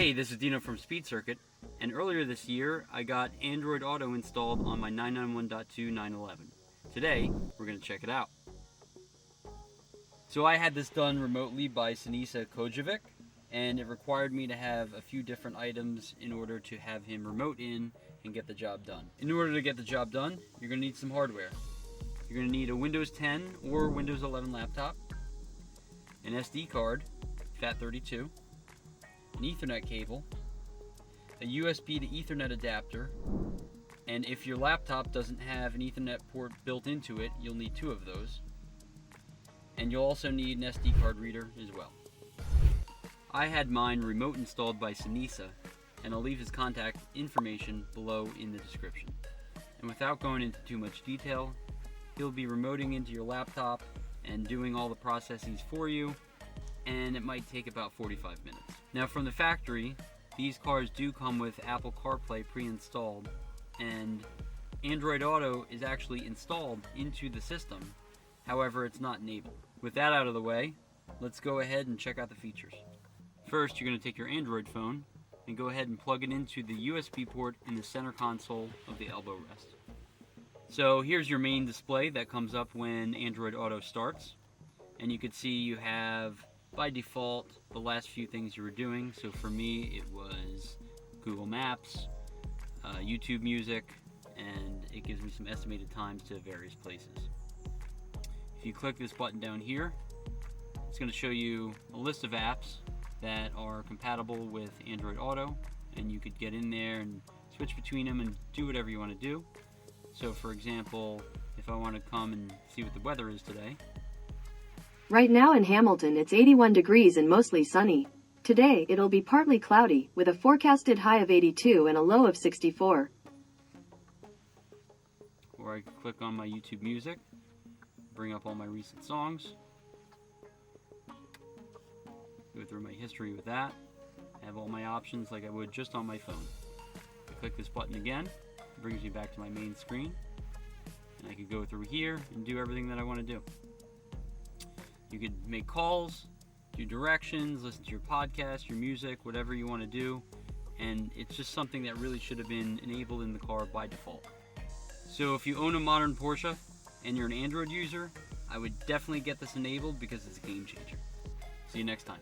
Hey, this is Dino from Speed Circuit, and earlier this year I got Android Auto installed on my 991.2 911. Today, we're going to check it out. So I had this done remotely by Sinisa Kojovic, and it required me to have a few different items in order to have him remote in and get the job done. In order to get the job done, you're going to need some hardware. You're going to need a Windows 10 or Windows 11 laptop, an SD card, FAT32, an Ethernet cable, a USB to Ethernet adapter, and if your laptop doesn't have an Ethernet port built into it, you'll need two of those. And you'll also need an SD card reader as well. I had mine remote installed by Sinisa, and I'll leave his contact information below in the description. And without going into too much detail, he'll be remoting into your laptop and doing all the processes for you, and it might take about 45 minutes. Now from the factory, these cars do come with Apple CarPlay pre-installed, and Android Auto is actually installed into the system. However, it's not enabled. With that out of the way, let's go ahead and check out the features. First, you're going to take your Android phone and go ahead and plug it into the USB port in the center console of the elbow rest. So here's your main display that comes up when Android Auto starts, and you can see you have by default the last few things you were doing. So for me it was Google Maps, YouTube Music, and it gives me some estimated times to various places. If you click this button down here, it's going to show you a list of apps that are compatible with Android Auto, and you could get in there and switch between them and do whatever you want to do. So for example, if I want to come and see what the weather is today. Right now in Hamilton it's 81 degrees and mostly sunny. Today it'll be partly cloudy with a forecasted high of 82 and a low of 64. Or I could click on my YouTube Music, bring up all my recent songs, go through my history with that, have all my options like I would just on my phone. I click this button again, it brings me back to my main screen, and I could go through here and do everything that I want to do. You could make calls, do directions, listen to your podcast, your music, whatever you want to do, and it's just something that really should have been enabled in the car by default. So if you own a modern Porsche and you're an Android user, I would definitely get this enabled because it's a game changer. See you next time.